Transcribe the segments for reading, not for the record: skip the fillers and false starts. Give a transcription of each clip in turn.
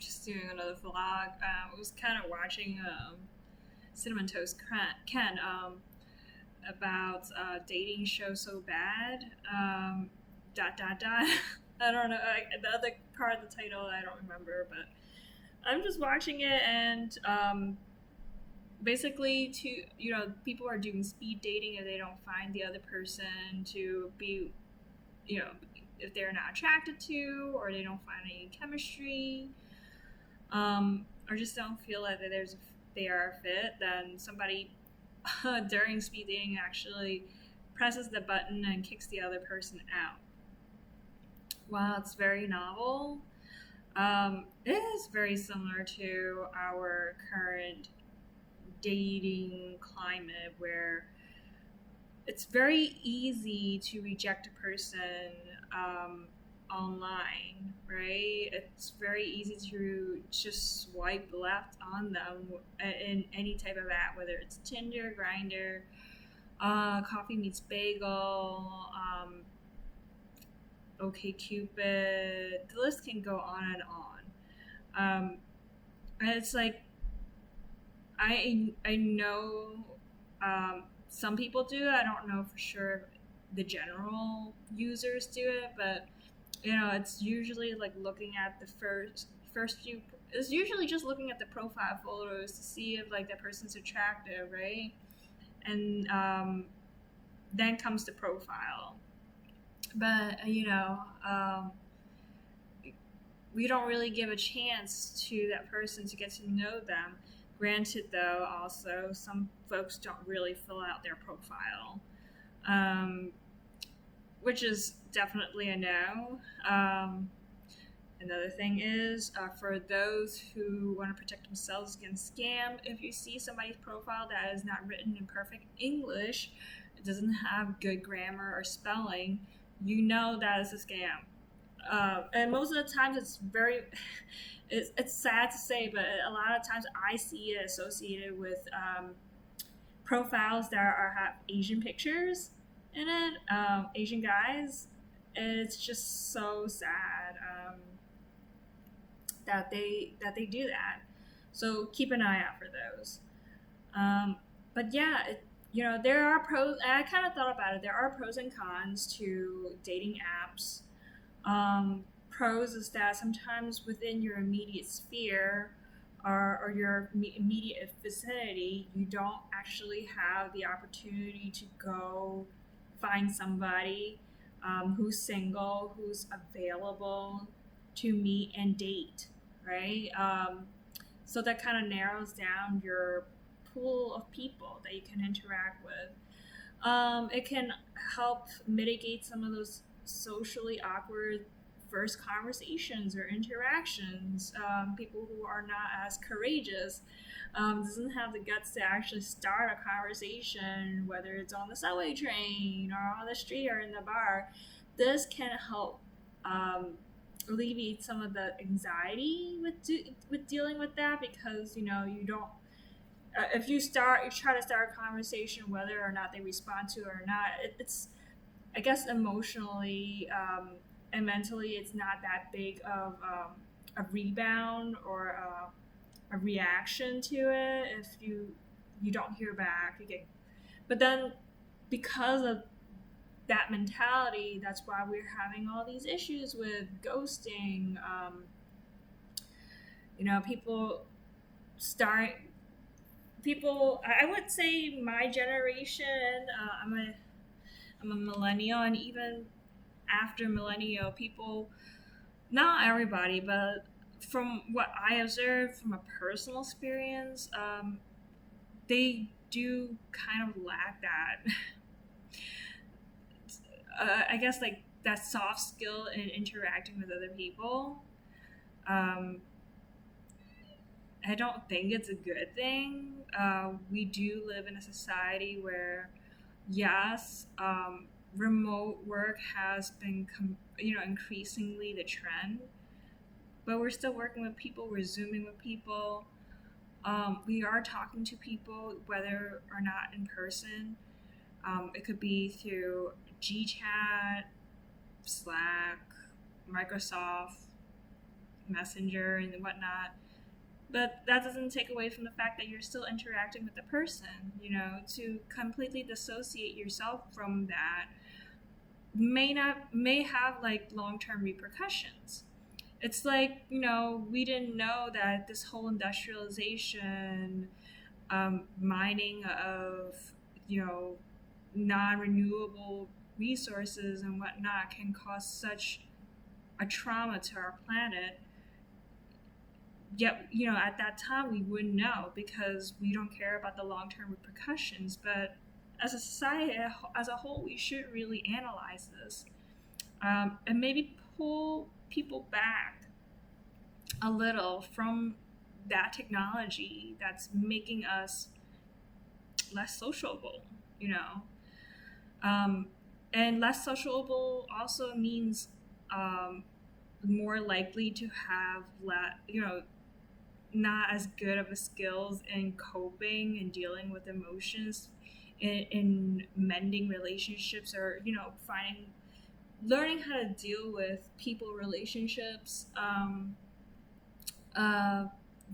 just doing another vlog. I was kind of watching Cinnamon Toast Ken about dating show so bad. Dot dot dot. I don't know. The other part of the title I don't remember, but I'm just watching it and basically people are doing speed dating if they don't find the other person to be, if they're not attracted to or they don't find any chemistry, or just don't feel like that they are a fit, then somebody during speed dating actually presses the button and kicks the other person out. While it's very novel, it is very similar to our current dating climate where it's very easy to reject a person online, right? It's very easy to just swipe left on them in any type of app, whether it's Tinder, Grindr, Coffee Meets Bagel, OkCupid. The list can go on and on. And it's like I know some people do it. I don't know for sure if the general users do it, but it's usually like looking at the first few. It's usually just looking at the profile photos to see if like that person's attractive, right? And then comes the profile. But we don't really give a chance to that person to get to know them. Granted, though, also some folks don't really fill out their profile, which is definitely a no. Another thing is, for those who want to protect themselves against scam, if you see somebody's profile that is not written in perfect English, it doesn't have good grammar or spelling, you know that is a scam. And most of the times it's very, it's sad to say, but a lot of times I see it associated with profiles that have Asian pictures in it, Asian guys. It's just so sad that they do that. So keep an eye out for those. But yeah, there are pros. And I kind of thought about it. There are pros and cons to dating apps. Pros is that sometimes within your immediate sphere or your immediate vicinity, you don't actually have the opportunity to go find somebody who's single, who's available to meet and date, right? So that kind of narrows down your pool of people that you can interact with. It can help mitigate some of those socially awkward first conversations or interactions. People who are not as courageous, doesn't have the guts to actually start a conversation, whether it's on the subway train or on the street or in the bar. This can help alleviate some of the anxiety with dealing with that, because you don't. If you try to start a conversation, whether or not they respond to it or not, it's, I guess, emotionally and mentally, it's not that big of a rebound or a reaction to it. If you don't hear back, but then because of that mentality, that's why we're having all these issues with ghosting. People, I would say my generation, I'm a millennial, and even after millennial, people, not everybody, but from what I observed from a personal experience, they do kind of lack that. I guess like that soft skill in interacting with other people. I don't think it's a good thing. We do live in a society where, yes, remote work has been, increasingly the trend, but we're still working with people. We're Zooming with people. We are talking to people, whether or not in person. It could be through GChat, Slack, Microsoft, Messenger and whatnot. But that doesn't take away from the fact that you're still interacting with the person. To completely dissociate yourself from that may have like long-term repercussions. It's like, we didn't know that this whole industrialization, mining of, you know non-renewable resources and whatnot can cause such a trauma to our planet. Yet, at that time we wouldn't know because we don't care about the long-term repercussions. But as a society, as a whole, we should really analyze this, and maybe pull people back a little from that technology that's making us less sociable, you know. And less sociable also means more likely to have not as good of a skills in coping and dealing with emotions, in mending relationships, or learning how to deal with people relationships,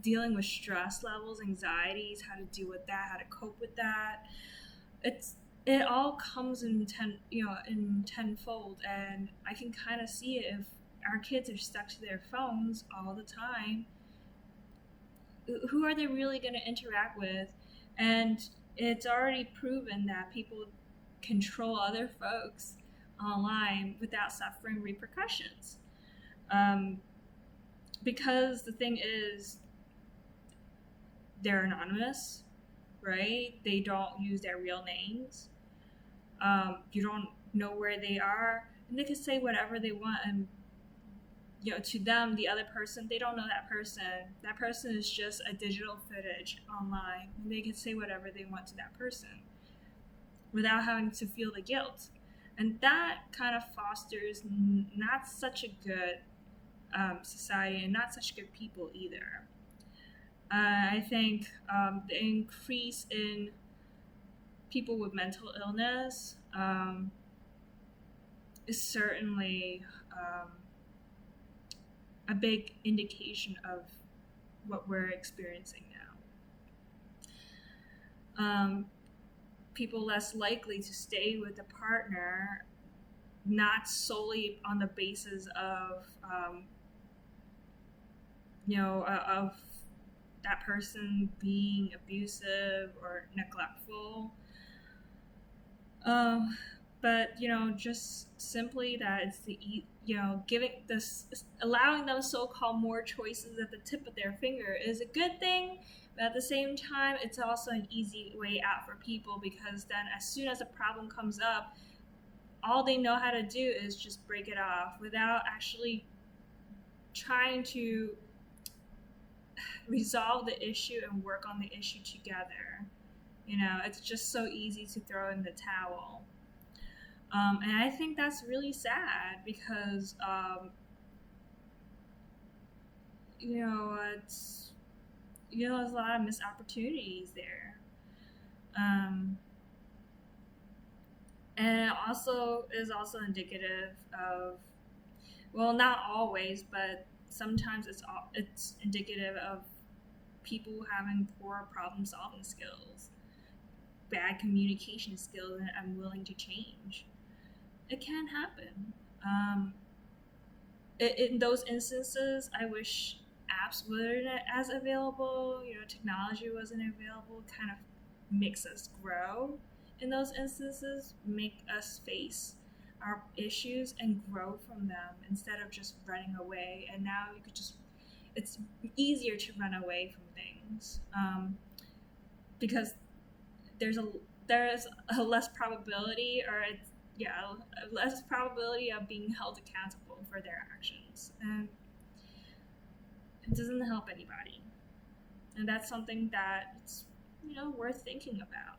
dealing with stress levels, anxieties, how to deal with that, how to cope with that. It all comes in tenfold, and I can kind of see it. If our kids are stuck to their phones all the time, who are they really going to interact with? And it's already proven that people control other folks online without suffering repercussions. Because the thing is, they're anonymous, right? They don't use their real names. You don't know where they are, and they can say whatever they want. And to them, the other person, they don't know that person. That person is just a digital footage online, and they can say whatever they want to that person without having to feel the guilt. And that kind of fosters not such a good society, and not such good people either. I think the increase in people with mental illness is certainly a big indication of what we're experiencing now. People less likely to stay with a partner, not solely on the basis of of that person being abusive or neglectful, but just simply that it's giving this, allowing them so-called more choices at the tip of their finger is a good thing. But at the same time, it's also an easy way out for people, because then as soon as a problem comes up, all they know how to do is just break it off without actually trying to resolve the issue and work on the issue together. It's just so easy to throw in the towel. And I think that's really sad, because it's there's a lot of missed opportunities there. And it is also indicative of, well, not always, but sometimes it's indicative of people having poor problem solving skills, bad communication skills, and unwilling to change. It can happen. In those instances, I wish apps weren't as available. Technology wasn't available. It kind of makes us grow in those instances, make us face our issues and grow from them instead of just running away. And now it's easier to run away from things, because there's a less probability, or a less probability of being held accountable for their actions, and it doesn't help anybody. And that's something that it's worth thinking about.